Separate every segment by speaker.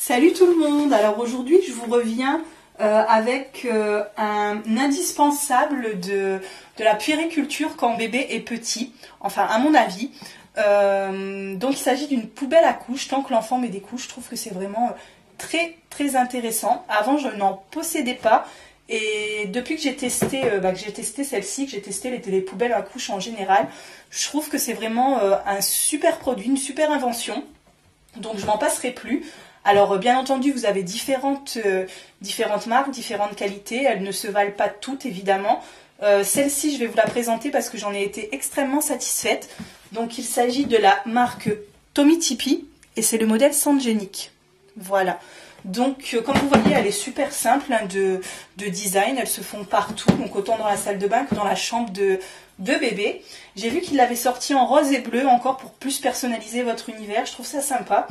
Speaker 1: Salut tout le monde. Alors aujourd'hui je vous reviens avec un indispensable de la puériculture quand bébé est petit, enfin à mon avis. Donc il s'agit d'une poubelle à couches. Tant que l'enfant met des couches, je trouve que c'est vraiment très très intéressant. Avant je n'en possédais pas et depuis que j'ai testé, celle-ci, que j'ai testé les poubelles à couches en général, je trouve que c'est vraiment un super produit, une super invention. Donc je m'en passerai plus. Alors bien entendu vous avez différentes marques, différentes qualités, elles ne se valent pas toutes évidemment. Celle-ci je vais vous la présenter parce que j'en ai été extrêmement satisfaite. Donc il s'agit de la marque Tommee-Tippee et c'est le modèle Sandgenic. Voilà. Donc comme vous voyez elle est super simple de design, elles se font partout, donc autant dans la salle de bain que dans la chambre de bébé. J'ai vu qu'il l'avait sorti en rose et bleu encore pour plus personnaliser votre univers, je trouve ça sympa.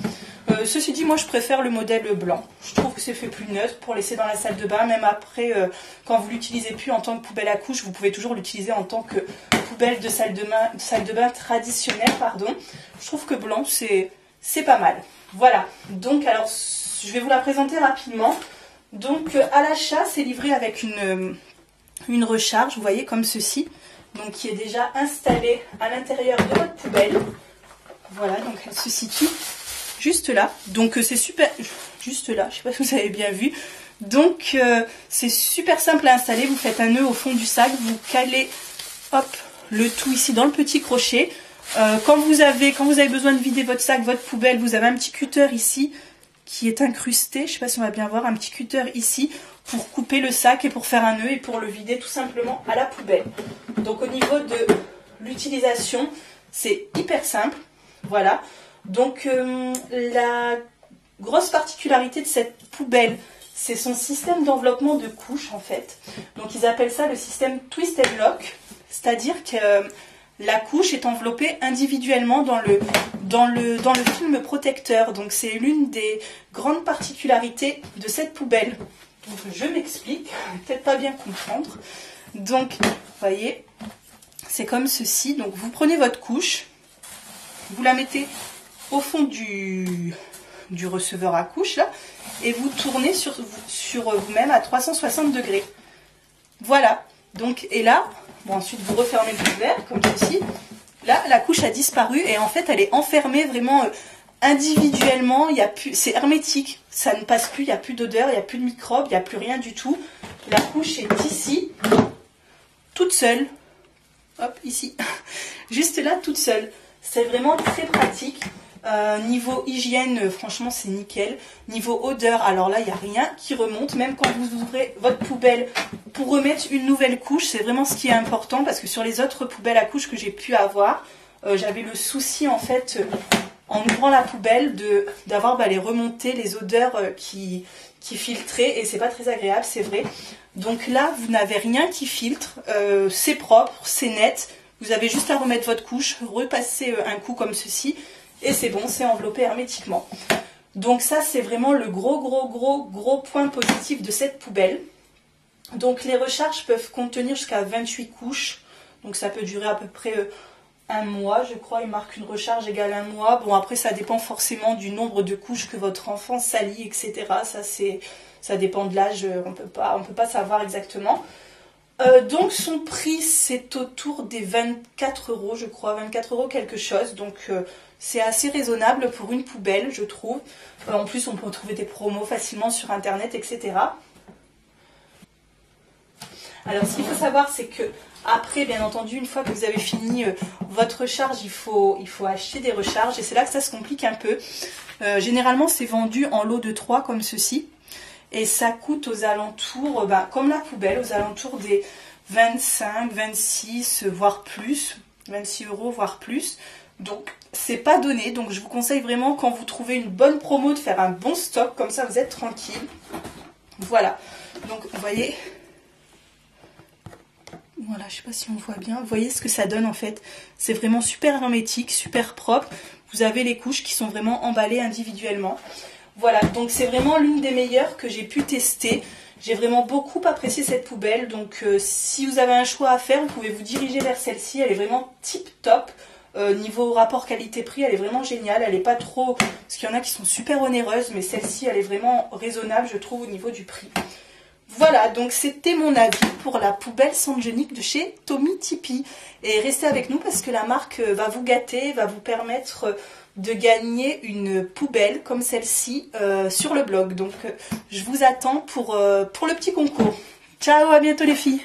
Speaker 1: Ceci dit, moi je préfère le modèle blanc. Je trouve que c'est fait plus neutre pour laisser dans la salle de bain, même après quand vous l'utilisez plus en tant que poubelle à couches, vous pouvez toujours l'utiliser en tant que poubelle de salle de bain traditionnelle, pardon. Je trouve que blanc c'est pas mal. Voilà, donc alors je vais vous la présenter rapidement. Donc à l'achat, c'est livré avec une recharge, vous voyez, comme ceci. Donc qui est déjà installée à l'intérieur de votre poubelle. Voilà, donc elle se situe juste là. Donc c'est super, juste là, je ne sais pas si vous avez bien vu. Donc c'est super simple à installer. Vous faites un nœud au fond du sac, vous calez hop, le tout ici dans le petit crochet. Quand vous avez besoin de vider votre sac, votre poubelle, vous avez un petit cutter ici qui est incrusté, je ne sais pas si on va bien voir, un petit cutter ici pour couper le sac et pour faire un nœud et pour le vider tout simplement à la poubelle. Donc au niveau de l'utilisation, c'est hyper simple, voilà. Donc la grosse particularité de cette poubelle, c'est son système d'enveloppement de couches en fait. Donc ils appellent ça le système Twist and Lock, c'est-à-dire que la couche est enveloppée individuellement dans le film protecteur. Donc c'est l'une des grandes particularités de cette poubelle. Donc je m'explique, peut-être pas bien comprendre. Donc vous voyez, c'est comme ceci. Donc vous prenez votre couche, vous la mettez au fond du receveur à couche là, et vous tournez sur vous-même à 360 degrés. Voilà. Donc et là. Bon, ensuite, vous refermez le couvert, comme ceci. Là, la couche a disparu et en fait, elle est enfermée vraiment individuellement. C'est hermétique, ça ne passe plus, il n'y a plus d'odeur, il n'y a plus de microbes, il n'y a plus rien du tout. La couche est ici, toute seule. Hop, ici. Juste là, toute seule. C'est vraiment très pratique. Niveau hygiène, franchement, c'est nickel. Niveau odeur, alors là, il n'y a rien qui remonte. Même quand vous ouvrez votre poubelle pour remettre une nouvelle couche, c'est vraiment ce qui est important. Parce que sur les autres poubelles à couches que j'ai pu avoir, j'avais le souci, en fait, en ouvrant la poubelle, d'avoir les remontées, les odeurs qui filtraient. Et c'est pas très agréable, c'est vrai. Donc là, vous n'avez rien qui filtre. C'est propre, c'est net. Vous avez juste à remettre votre couche, repasser un coup comme ceci. Et c'est bon, c'est enveloppé hermétiquement. Donc ça, c'est vraiment le gros point positif de cette poubelle. Donc les recharges peuvent contenir jusqu'à 28 couches. Donc ça peut durer à peu près un mois, je crois. Il marque une recharge égale un mois. Bon, après, ça dépend forcément du nombre de couches que votre enfant salit, etc. Ça dépend de l'âge, on peut pas savoir exactement. Donc son prix, c'est autour des 24 €, je crois, 24 € quelque chose. Donc c'est assez raisonnable pour une poubelle, je trouve. En plus, on peut trouver des promos facilement sur internet, etc. Alors ce qu'il faut savoir, c'est que après, bien entendu, une fois que vous avez fini votre recharge, il faut acheter des recharges. Et c'est là que ça se complique un peu. Généralement, c'est vendu en lot de 3 comme ceci. Et ça coûte aux alentours, comme la poubelle, aux alentours des 25, 26, voire plus, 26 € voire plus. Donc c'est pas donné. Donc je vous conseille vraiment, quand vous trouvez une bonne promo, de faire un bon stock, comme ça vous êtes tranquille. Voilà. Donc vous voyez, voilà, je sais pas si on voit bien. Vous voyez ce que ça donne en fait. C'est vraiment super hermétique, super propre. Vous avez les couches qui sont vraiment emballées individuellement. Voilà, donc c'est vraiment l'une des meilleures que j'ai pu tester. J'ai vraiment beaucoup apprécié cette poubelle. Donc si vous avez un choix à faire, vous pouvez vous diriger vers celle-ci. Elle est vraiment tip top. Niveau rapport qualité-prix, elle est vraiment géniale. Elle est pas trop... Parce qu'il y en a qui sont super onéreuses, mais celle-ci, elle est vraiment raisonnable, je trouve, au niveau du prix. Voilà, donc c'était mon avis pour la poubelle Sangenic de chez Tomy Tipeee. Et restez avec nous parce que la marque va vous gâter, va vous permettre de gagner une poubelle comme celle-ci sur le blog. Donc je vous attends pour le petit concours. Ciao, à bientôt les filles.